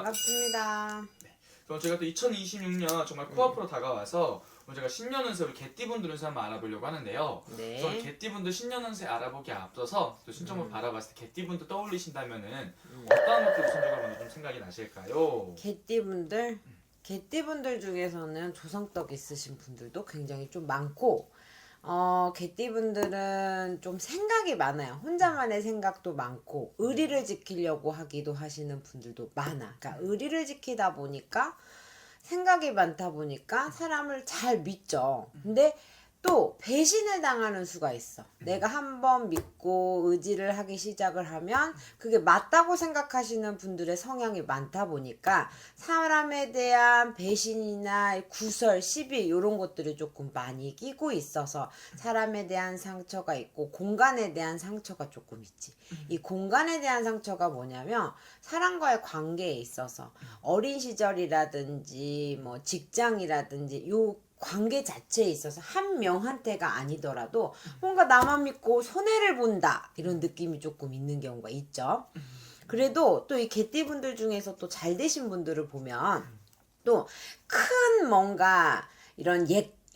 반갑습니다. 그럼 제가 또 2026년 정말 코앞으로 다가와서 오늘 제가 신년 운세 우리 개띠분들 운세 한번 알아보려고 하는데요. 네. 그래서 개띠분들 신년 운세 알아보기에 앞서서 또 신점을 바라봤을 때 개띠분들 떠올리신다면은 어떤 것들 우선적으로 먼저 좀 생각이 나실까요? 개띠분들 중에서는 조성떡 있으신 분들도 굉장히 좀 많고, 개띠분들은 좀 생각이 많아요. 혼자만의 생각도 많고, 의리를 지키려고 하기도 하시는 분들도 많아. 그러니까 의리를 지키다 보니까 생각이 많다 보니까 사람을 잘 믿죠. 근데 또 배신을 당하는 수가 있어. 내가 한번 믿고 의지를 하기 시작을 하면 그게 맞다고 생각하시는 분들의 성향이 많다 보니까 사람에 대한 배신이나 구설, 시비 이런 것들이 조금 많이 끼고 있어서 사람에 대한 상처가 있고 공간에 대한 상처가 조금 있지. 이 공간에 대한 상처가 뭐냐면 사람과의 관계에 있어서 어린 시절이라든지 뭐 직장이라든지 요 관계 자체에 있어서 한 명한테가 아니더라도 뭔가 나만 믿고 손해를 본다 이런 느낌이 조금 있는 경우가 있죠. 그래도 또 이 개띠분들 중에서 또 잘 되신 분들을 보면 또 큰 뭔가 이런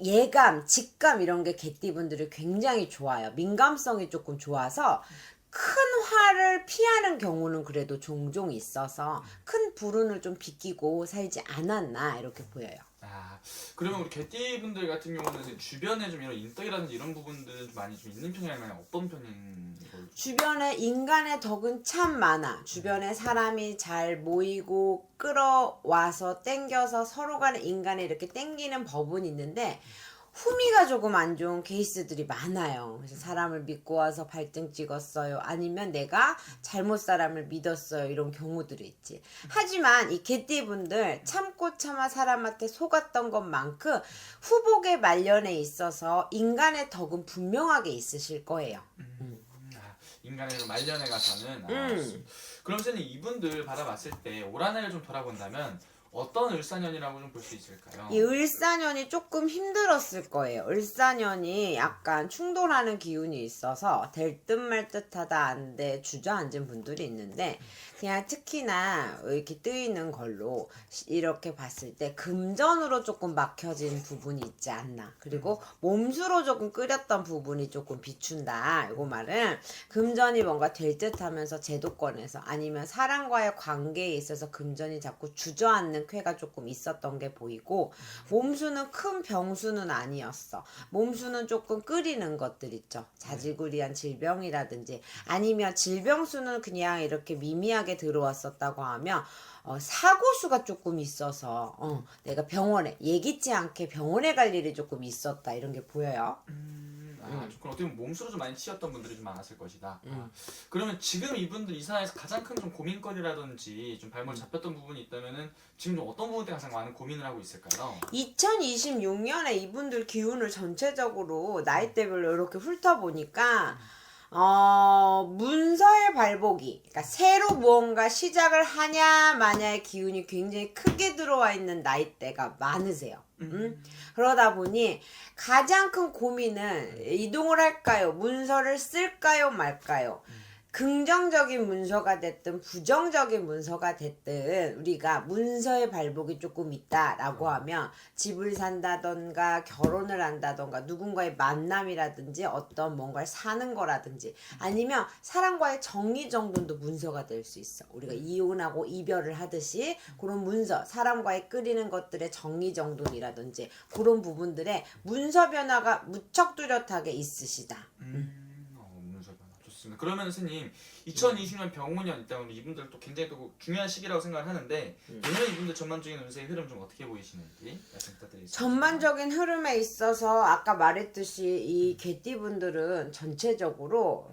예감, 직감 이런 게 개띠분들이 굉장히 좋아요. 민감성이 조금 좋아서 큰 화를 피하는 경우는 그래도 종종 있어서 큰 불운을 좀 비끼고 살지 않았나 이렇게 보여요. 아, 그러면 우리 개띠분들 같은 경우는 주변에 좀 이런 인덕이라든지 이런 부분들은 좀 많이 좀 있는 편이 아니면 어떤 편인 걸로? 주변에 인간의 덕은 참 많아. 주변에 사람이 잘 모이고 끌어와서 땡겨서 서로 간에 인간에 이렇게 땡기는 법은 있는데 후미가 조금 안 좋은 케이스들이 많아요. 그래서 사람을 믿고 와서 발등 찍었어요. 아니면 내가 잘못 사람을 믿었어요. 이런 경우들이 있지. 하지만 이 개띠분들 참고 참아 사람한테 속았던 것만큼 후복의 말년에 있어서 인간의 덕은 분명하게 있으실 거예요. 인간의 말년에 가서는 그럼 선생님 이분들 바라봤을 때 올 한 해를 좀 돌아본다면 어떤 을사년이라고 좀 볼 수 있을까요? 이 을사년이 조금 힘들었을 거예요. 을사년이 약간 충돌하는 기운이 있어서 될 듯 말 듯하다 안 돼 주저앉은 분들이 있는데 그냥 특히나 이렇게 뜨이는 걸로 이렇게 봤을 때 금전으로 조금 막혀진 부분이 있지 않나. 그리고 몸수로 조금 끓였던 부분이 조금 비춘다. 이거 말은 금전이 뭔가 될 듯 하면서 제도권에서 아니면 사람과의 관계에 있어서 금전이 자꾸 주저앉는 쾌가 조금 있었던 게 보이고 몸수는 큰 병수는 아니었어. 몸수는 조금 끓이는 것들 있죠. 자질구리한 질병이라든지 아니면 질병수는 그냥 이렇게 미미하게 들어왔었다고 하면 사고수가 조금 있어서 내가 병원에 예기치 않게 병원에 갈 일이 조금 있었다 이런 게 보여요. 그럼 어떻게 보면 몸수로 좀 많이 치였던 분들이 좀 많았을 것이다. 그러면 지금 이분들 이 상황에서 가장 큰 좀 고민거리라든지 좀 발목 잡혔던 부분이 있다면은 지금 좀 어떤 부분에 가장 많은 고민을 하고 있을까요? 2026년에 이분들 기운을 전체적으로 나이대별로 이렇게 훑어보니까 문서의 발복이, 그러니까 새로 무언가 시작을 하냐 마냐의 기운이 굉장히 크게 들어와 있는 나이대가 많으세요. 그러다 보니 가장 큰 고민은 이동을 할까요? 문서를 쓸까요? 말까요? 긍정적인 문서가 됐든 부정적인 문서가 됐든 우리가 문서의 발복이 조금 있다라고 하면 집을 산다던가 결혼을 한다던가 누군가의 만남이라든지 어떤 뭔가를 사는 거라든지 아니면 사람과의 정리정돈도 문서가 될 수 있어. 우리가 이혼하고 이별을 하듯이 그런 문서, 사람과의 끓이는 것들의 정리정돈이라든지 그런 부분들에 문서 변화가 무척 뚜렷하게 있으시다. 문서 변화 좋습니다. 그러면 선생님 2020년 병오년 일단 우리 이분들 또 굉장히 또 중요한 시기라고 생각을 하는데 내년 이분들 전반적인 운세의 흐름 좀 어떻게 보이시는지 말씀 부탁드리겠습니다. 전반적인 흐름에 있어서 아까 말했듯이 이 개띠분들은 전체적으로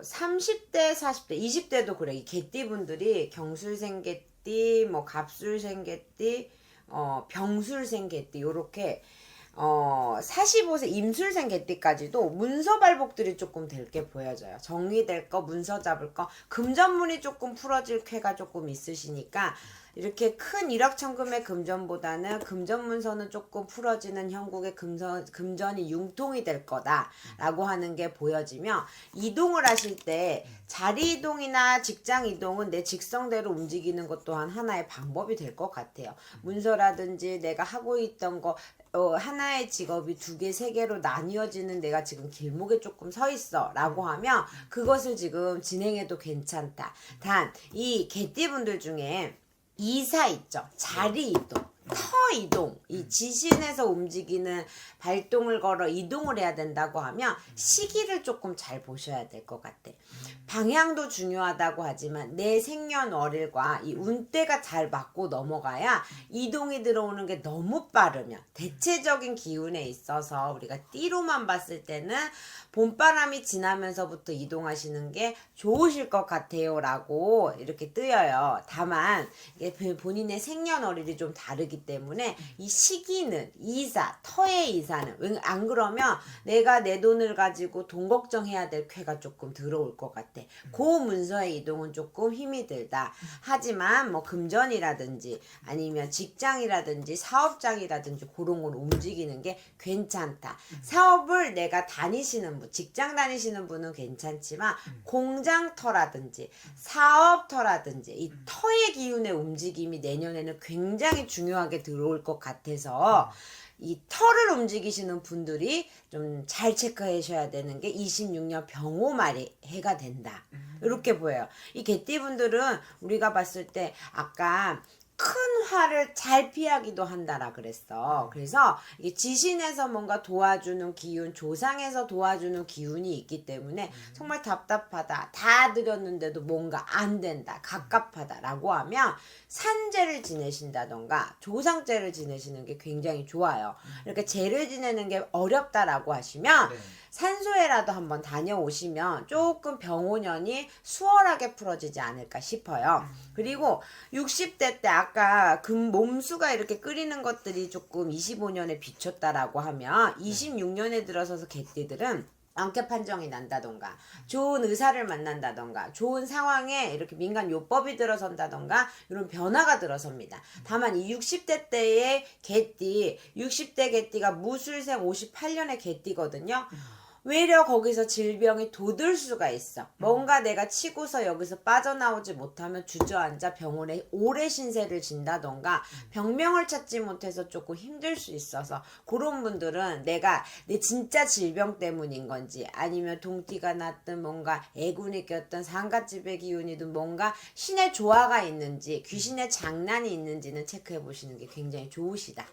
30대, 40대, 20대도 그래. 이 개띠분들이 경술생개띠, 뭐 갑술생개띠, 병술생개띠 요렇게 45세 임술생 개띠까지도 문서 발복들이 조금 될 게 보여져요. 정리될 거, 문서 잡을 거, 금전문이 조금 풀어질 쾌가 조금 있으시니까 이렇게 큰 일확천금의 금전보다는 금전 문서는 조금 풀어지는 형국의 금전이 융통이 될 거다라고 하는 게 보여지며, 이동을 하실 때 자리 이동이나 직장 이동은 내 직성대로 움직이는 것 또한 하나의 방법이 될 것 같아요. 문서라든지 내가 하고 있던 거 하나의 직업이 2개, 3개로 나뉘어지는 내가 지금 길목에 조금 서 있어 라고 하면 그것을 지금 진행해도 괜찮다. 단 이 개띠분들 중에 이사 있죠. 자리 이동, 터 이동, 이 지신에서 움직이는 발동을 걸어 이동을 해야 된다고 하면 시기를 조금 잘 보셔야 될 것 같아. 방향도 중요하다고 하지만 내 생년월일과 이 운대가 잘 맞고 넘어가야 이동이 들어오는 게 너무 빠르면, 대체적인 기운에 있어서 우리가 띠로만 봤을 때는 봄바람이 지나면서부터 이동하시는 게 좋으실 것 같아요 라고 이렇게 뜨여요. 다만 이게 본인의 생년월일이 좀 다르기 때문에 이 시기는 이사, 터의 이사는, 안 그러면 내가 내 돈을 가지고 돈 걱정해야 될 쾌가 조금 들어올 것 같아. 그 문서의 이동은 조금 힘이 들다. 하지만 뭐 금전이라든지 아니면 직장이라든지 사업장이라든지 그런 걸 움직이는 게 괜찮다. 사업을 내가 다니시는 분, 직장 다니시는 분은 괜찮지만 공장터라든지 사업터라든지 이 터의 기운의 움직임이 내년에는 굉장히 중요하게 들어올 것 같아서 이 터를 움직이시는 분들이 좀 잘 체크하셔야 되는 게 26년 병호말이 해가 된다. 이렇게 보여요. 이 개띠분들은 우리가 봤을 때 아까 큰 화를 잘 피하기도 한다라 그랬어. 그래서 이게 지신에서 뭔가 도와주는 기운, 조상에서 도와주는 기운이 있기 때문에 정말 답답하다, 다 드렸는데도 뭔가 안 된다, 갑갑하다라고 하면 산재를 지내신다던가 조상재를 지내시는 게 굉장히 좋아요. 이렇게 재를 지내는 게 어렵다라고 하시면 네. 산소에라도 한번 다녀오시면 조금 병호년이 수월하게 풀어지지 않을까 싶어요. 그리고 60대 때 아까 몸수가 이렇게 끓이는 것들이 조금 25년에 비쳤다라고 하면 26년에 들어서서 개띠들은 안개 판정이 난다던가 좋은 의사를 만난다던가 좋은 상황에 이렇게 민간 요법이 들어선다던가 이런 변화가 들어섭니다. 다만 이 60대 때의 개띠, 60대 개띠가 무술생 58년의 개띠거든요. 외려 거기서 질병이 돋을 수가 있어. 뭔가 내가 치고서 여기서 빠져나오지 못하면 주저앉아 병원에 오래 신세를 진다던가 병명을 찾지 못해서 조금 힘들 수 있어서, 그런 분들은 내가 내 진짜 질병 때문인 건지 아니면 동띠가 났든 뭔가 애군이 꼈든 상갓집의 기운이든 뭔가 신의 조화가 있는지 귀신의 장난이 있는지는 체크해 보시는 게 굉장히 좋으시다.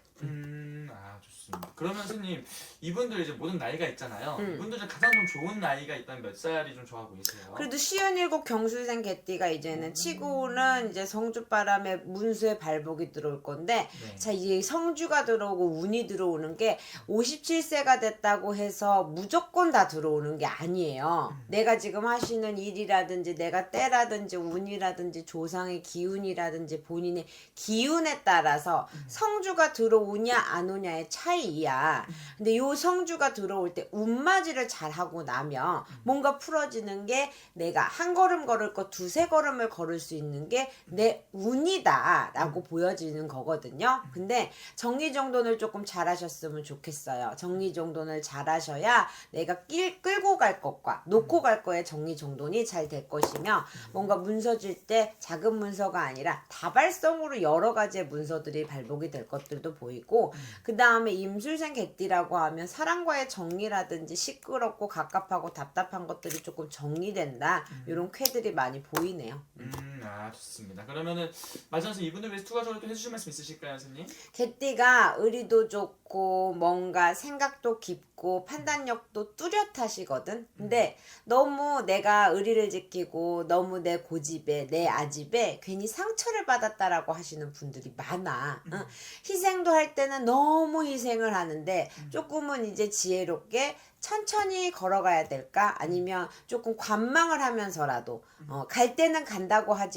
좋습니다. 그러면 선생님, 이분들 이제 모든 나이가 있잖아요. 이분들 중 가장 좀 좋은 나이가 있다면 몇 살이 좀 좋아 보이세요? 그래도 57 경술생 개띠가 이제는 치고는 이제 성주바람에 문수의 발복이 들어올 건데, 네. 자, 이제 성주가 들어오고 운이 들어오는 게 57세가 됐다고 해서 무조건 다 들어오는 게 아니에요. 내가 지금 하시는 일이라든지 내가 때라든지 운이라든지 조상의 기운이라든지 본인의 기운에 따라서 성주가 들어오냐 안 오냐의 차이야. 근데 요 성주가 들어올 때 운맞이를 잘 하고 나면 뭔가 풀어지는 게, 내가 한 걸음 걸을 거 2-3걸음을 걸을 수 있는 게 내 운이다 라고 보여지는 거거든요. 근데 정리정돈을 조금 잘 하셨으면 좋겠어요. 정리정돈을 잘 하셔야 내가 끌고 갈 것과 놓고 갈 거에 정리정돈이 잘 될 것이며, 뭔가 문서 질 때 작은 문서가 아니라 다발성으로 여러 가지의 문서들이 발복이 될 것들도 보이고, 그 다음에 임술생 개띠라고 하면 사람과의 정리라든지 시끄럽고 갑갑하고 답답한 것들이 조금 정리된다, 이런 쾌들이 많이 보이네요. 좋습니다. 그러면은 마지막으로 이분들 위해서 추가적으로 또 해주실 말씀 있으실까요, 선생님? 개띠가 의리도 좋고 뭔가 생각도 깊고 판단력도 뚜렷하시거든. 근데 너무 내가 의리를 지키고 너무 내 고집에 내 아집에 괜히 상처를 받았다라고 하시는 분들이 많아. 응. 희생도 할 때는 너무 희생을 하는데 조금은 이제 지혜롭게 천천히 걸어가야 될까? 아니면 조금 관망을 하면서라도 갈 때는 간다고 하지만